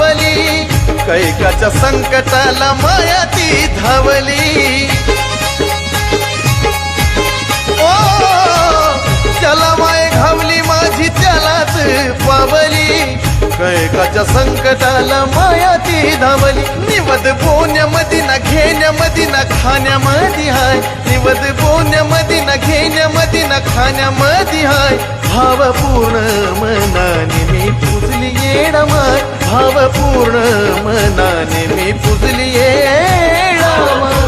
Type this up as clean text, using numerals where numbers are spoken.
पावली, कैकाच्या संकटाला माया ती धावली. ओ त्याला माय घावली माझी त्यालाच पावली, कैकाच्या संकटाला माया ती धावली. निवद बोण्यामध्ये ना घेण्यामध्ये ना खाण्यामध्ये हाय, निवद बोण्यामध्ये ना घेण्यामध्ये ना खाण्यामध्ये हाय. भावपूर्ण मनाने मी पुजली येडामाय, भावपूर्ण मनाने मी पुजली येडामाय.